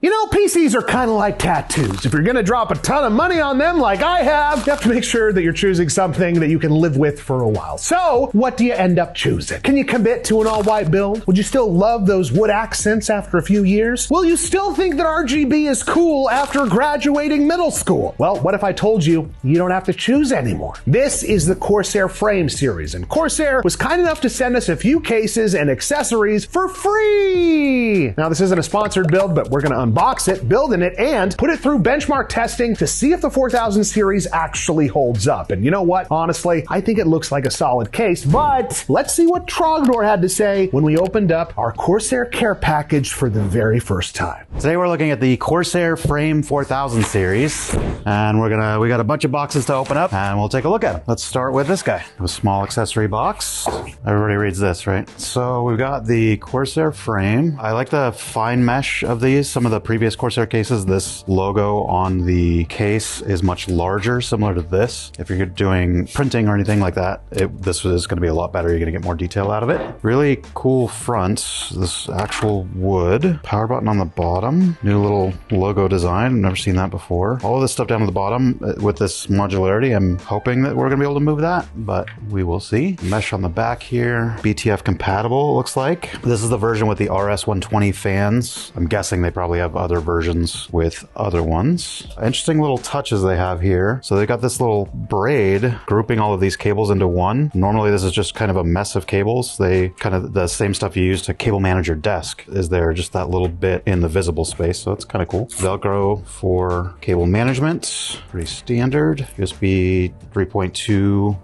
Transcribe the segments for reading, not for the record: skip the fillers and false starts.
You know, PCs are kind of like tattoos. If you're gonna drop a ton of money on them like I have, you have to make sure that you're choosing something that you can live with for a while. So, what do you end up choosing? Can you commit to an all-white build? Would you still love those wood accents after a few years? Will you still think that RGB is cool after graduating middle school? Well, what if I told you you don't have to choose anymore? This is the Corsair Frame series, and Corsair was kind enough to send us a few cases and accessories for free! Now, this isn't a sponsored build, but we're gonna unbox it, build in it, and put it through benchmark testing to see if the 4000 series actually holds up. And you know what? Honestly, I think it looks like a solid case, but let's see what Trogdor had to say when we opened up our Corsair care package for the very first time. Today we're looking at the Corsair Frame 4000 series, and we got a bunch of boxes to open up, and we'll take a look at them. Let's start with this guy. A small accessory box. Everybody reads this, right? So we've got the Corsair frame. I like the fine mesh of these. Some of the previous Corsair cases, this logo on the case is much larger, similar to this. If you're doing printing or anything like that, this is going to be a lot better. You're going to get more detail out of it. Really cool front. This actual wood. Power button on the bottom. New little logo design. I've never seen that before. All of this stuff down at the bottom with this modularity. I'm hoping that we're going to be able to move that, but we will see. Mesh on the back here. BTF compatible, it looks like. This is the version with the RS120 fans. I'm guessing they probably have other versions with other ones. Interesting little touches they have here. So they got this little braid grouping all of these cables into one. Normally this is just kind of a mess of cables. They kind of the same stuff you use to cable manage your desk is there, just that little bit in the visible space. So it's kind of cool. Velcro for cable management, pretty standard. USB 3.2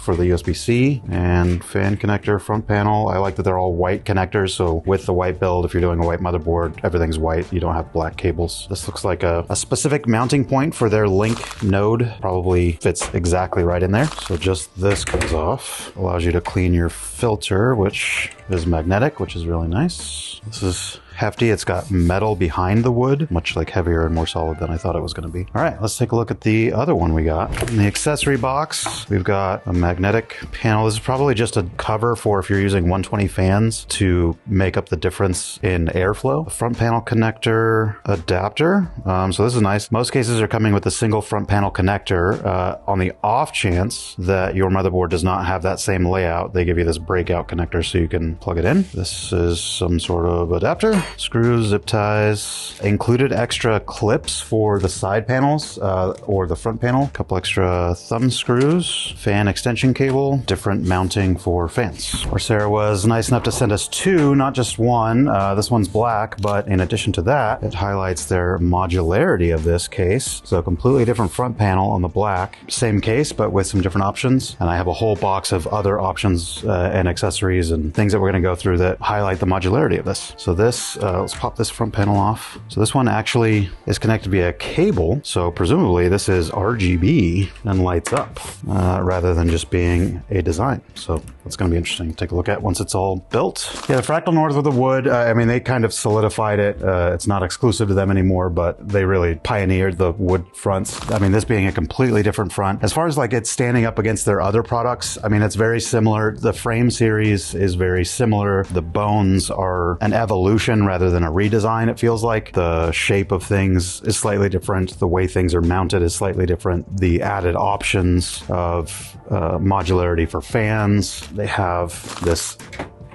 for the USB-C, and fan connector, front panel. I like that they're all white connectors, so with the white build, if you're doing a white motherboard, everything's white. You don't have black cables. This looks like a specific mounting point for their link node. Probably fits exactly right in there. So just this comes off. Allows you to clean your filter, which is magnetic, which is really nice. This is hefty. It's got metal behind the wood, much like heavier and more solid than I thought it was going to be. All right, let's take a look at the other one we got. In the accessory box, we've got a magnetic panel. This is probably just a cover for if you're using 120 fans to make up the difference in airflow. A front panel connector adapter. So this is nice. Most cases are coming with a single front panel connector. On the off chance that your motherboard does not have that same layout, they give you this breakout connector so you can plug it in. This is some sort of adapter. Screws, zip ties, included extra clips for the side panels or the front panel. A couple extra thumb screws, fan extension cable, different mounting for fans. Corsair was nice enough to send us two, not just one. This one's black, but in addition to that, it highlights their modularity of this case. So a completely different front panel on the black. Same case, but with some different options. And I have a whole box of other options and accessories and things that we're going to go through that highlight the modularity of this. So this let's pop this front panel off. So this one actually is connected via cable. So presumably this is RGB and lights up rather than just being a design. So that's going to be interesting to take a look at once it's all built. Yeah, the fractal north with the wood, I mean, they kind of solidified it. It's not exclusive to them anymore, but they really pioneered the wood fronts. I mean, this being a completely different front. As far as like it standing up against their other products, I mean, it's very similar. The frame series is very similar. The bones are an evolution rather than a redesign, it feels like. The shape of things is slightly different. The way things are mounted is slightly different. The added options of modularity for fans. They have this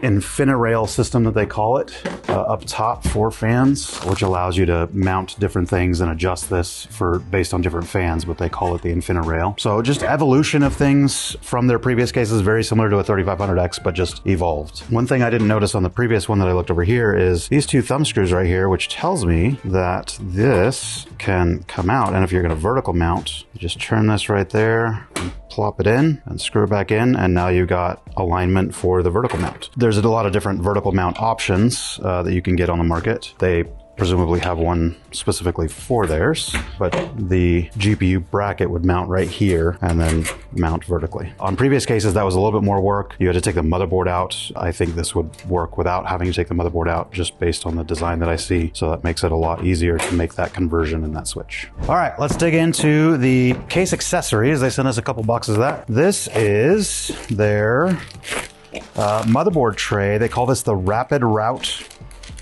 Infinirail system that they call it up top for fans, which allows you to mount different things and adjust this based on different fans, but they call it the Infinirail. So just evolution of things from their previous cases, very similar to a 3500X, but just evolved. One thing I didn't notice on the previous one that I looked over here is these two thumb screws right here, which tells me that this can come out. And if you're going to vertical mount, you just turn this right there, plop it in and screw it back in, and now you've got alignment for the vertical mount. There's a lot of different vertical mount options that you can get on the market. They presumably have one specifically for theirs, but the GPU bracket would mount right here and then mount vertically. On previous cases, that was a little bit more work. You had to take the motherboard out. I think this would work without having to take the motherboard out, just based on the design that I see. So that makes it a lot easier to make that conversion and that switch. All right, let's dig into the case accessories. They sent us a couple boxes of that. This is their motherboard tray. They call this the Rapid Route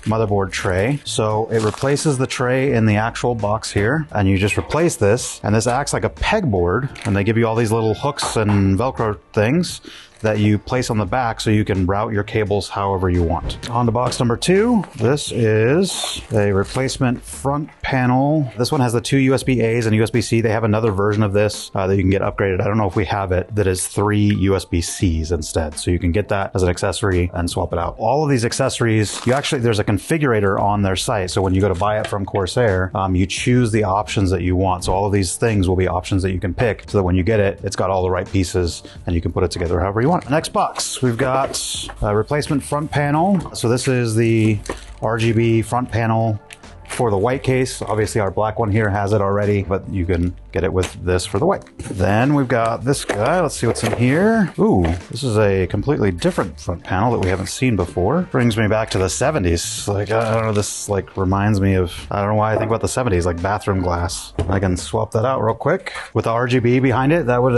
motherboard tray. So it replaces the tray in the actual box here, and you just replace this, and this acts like a pegboard, and they give you all these little hooks and Velcro things that you place on the back so you can route your cables however you want. On to box number 2. This is a replacement front panel. This one has the 2 USB-A's and USB-C. They have another version of this that you can get upgraded. I don't know if we have it, that is 3 USB-C's instead. So you can get that as an accessory and swap it out. All of these accessories, there's a configurator on their site. So when you go to buy it from Corsair, you choose the options that you want. So all of these things will be options that you can pick so that when you get it, it's got all the right pieces and you can put it together however you want. Next box, we've got a replacement front panel. So this is the RGB front panel for the white case. Obviously our black one here has it already, but you can get it with this for the white. Then we've got this guy. Let's see what's in here. Ooh, this is a completely different front panel that we haven't seen before. Brings me back to the 70s. Like, I don't know, this like reminds me of, I don't know why I think about the 70s, like bathroom glass. I can swap that out real quick. With the RGB behind it, that would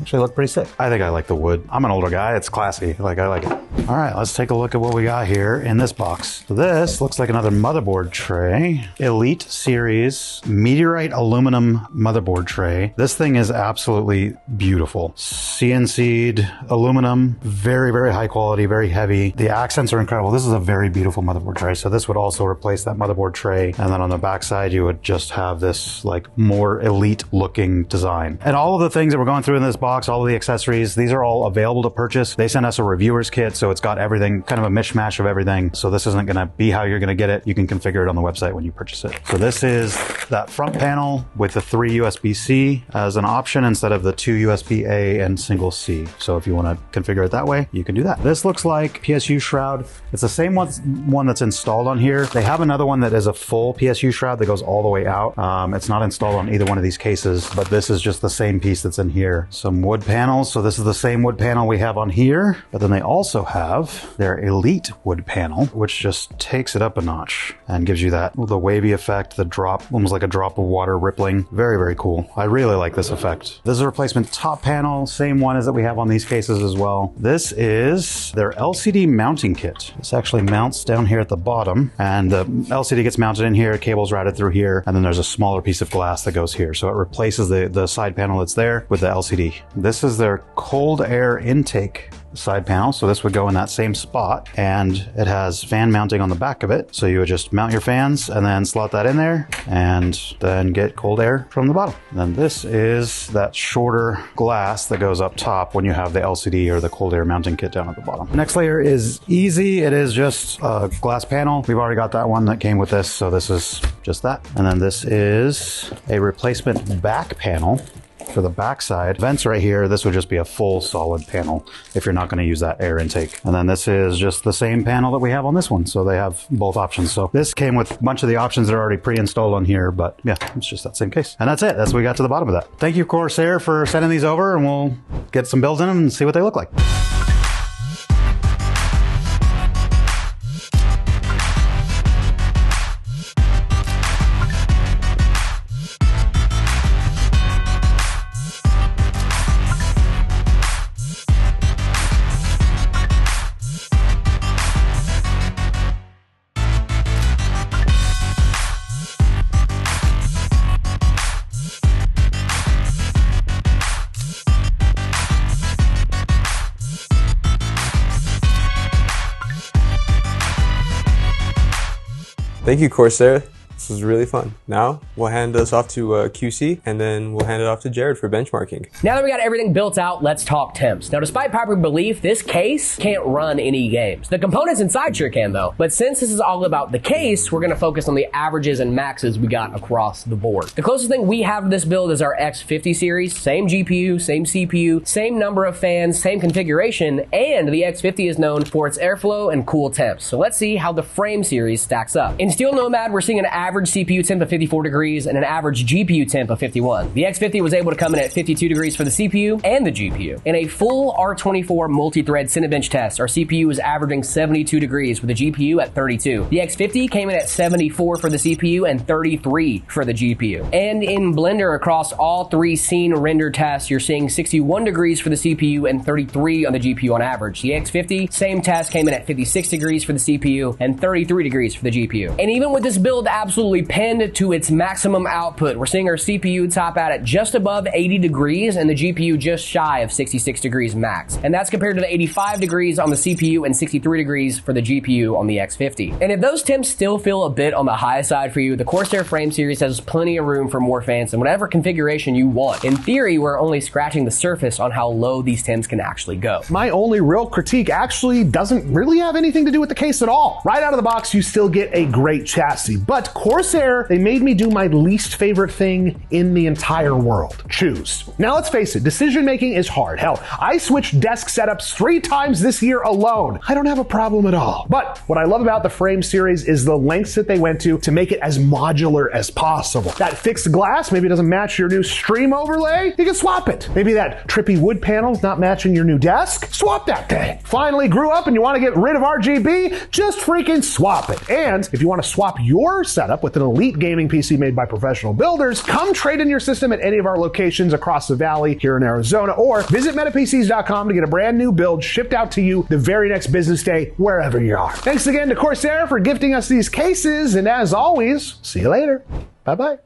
actually look pretty sick. I think I like the wood. I'm an older guy. It's classy. Like, I like it. All right, let's take a look at what we got here in this box. So this looks like another motherboard tray. Elite Series Meteorite Aluminum Motherboard Tray. This thing is absolutely beautiful. CNC'd aluminum, very, very high quality, very heavy. The accents are incredible. This is a very beautiful motherboard tray. So this would also replace that motherboard tray. And then on the back side, you would just have this like more elite looking design. And all of the things that we're going through in this box, all of the accessories, these are all available to purchase. They sent us a reviewer's kit, so it's got everything, kind of a mishmash of everything. So this isn't gonna be how you're gonna get it. You can configure it on the website when you purchase it. So this is that front panel with the 3 USB-C as an option instead of the 2 USB-A and single C. So if you wanna configure it that way, you can do that. This looks like PSU shroud. It's the same one that's installed on here. They have another one that is a full PSU shroud that goes all the way out. It's not installed on either one of these cases, but this is just the same piece that's in here. Some wood panels. So this is the same wood panel we have on here, but then they also have their Elite wood panel, which just takes it up a notch and gives you that, the wavy effect, the drop, almost like a drop of water rippling. Very, very cool. I really like this effect. This is a replacement top panel, same one as that we have on these cases as well. This is their LCD mounting kit. This actually mounts down here at the bottom, and the LCD gets mounted in here, cables routed through here, and then there's a smaller piece of glass that goes here. So it replaces the side panel that's there with the LCD. This is their cold air intake side panel, so this would go in that same spot, and it has fan mounting on the back of it, so you would just mount your fans and then slot that in there and then get cold air from the bottom. And then this is that shorter glass that goes up top when you have the LCD or the cold air mounting kit down at the bottom. The next layer is easy. It is just a glass panel. We've already got that one that came with this, so this is just that. And then this is a replacement back panel for the backside. Vents right here, this would just be a full solid panel if you're not going to use that air intake. And then this is just the same panel that we have on this one. So they have both options. So this came with a bunch of the options that are already pre-installed on here, but yeah, it's just that same case. And that's it. That's what we got to the bottom of that. Thank you, Corsair, for sending these over, and we'll get some builds in them and see what they look like. Thank you, Corsair. This was really fun. Now we'll hand this off to QC, and then we'll hand it off to Jared for benchmarking. Now that we got everything built out, let's talk temps. Now, despite popular belief, this case can't run any games. The components inside sure can though, but since this is all about the case, we're gonna focus on the averages and maxes we got across the board. The closest thing we have to this build is our X50 series. Same GPU, same CPU, same number of fans, same configuration, and the X50 is known for its airflow and cool temps. So let's see how the Frame series stacks up. In Steel Nomad, we're seeing an average CPU temp of 54 degrees and an average GPU temp of 51. The X50 was able to come in at 52 degrees for the CPU and the GPU. In a full R24 multi-thread Cinebench test, our CPU was averaging 72 degrees with the GPU at 32. The X50 came in at 74 for the CPU and 33 for the GPU. And in Blender, across all 3 scene render tests, you're seeing 61 degrees for the CPU and 33 on the GPU on average. The X50, same test, came in at 56 degrees for the CPU and 33 degrees for the GPU. And even with this build absolutely pinned to its maximum output, we're seeing our CPU top out at just above 80 degrees and the GPU just shy of 66 degrees max. And that's compared to the 85 degrees on the CPU and 63 degrees for the GPU on the X50. And if those temps still feel a bit on the high side for you, the Corsair frame series has plenty of room for more fans in whatever configuration you want. In theory, we're only scratching the surface on how low these temps can actually go. My only real critique actually doesn't really have anything to do with the case at all. Right out of the box, you still get a great chassis, but Corsair, they made me do my least favorite thing in the entire world: choose. Now let's face it, decision making is hard. Hell, I switched desk setups 3 times this year alone. I don't have a problem at all. But what I love about the frame series is the lengths that they went to make it as modular as possible. That fixed glass maybe doesn't match your new stream overlay, you can swap it. Maybe that trippy wood panel's not matching your new desk, swap that thing. Finally grew up and you want to get rid of RGB, just freaking swap it. And if you want to swap your setup with an elite gaming PC made by professional builders, come trade in your system at any of our locations across the valley here in Arizona, or visit metapcs.com to get a brand new build shipped out to you the very next business day, wherever you are. Thanks again to Corsair for gifting us these cases, and as always, see you later. Bye-bye.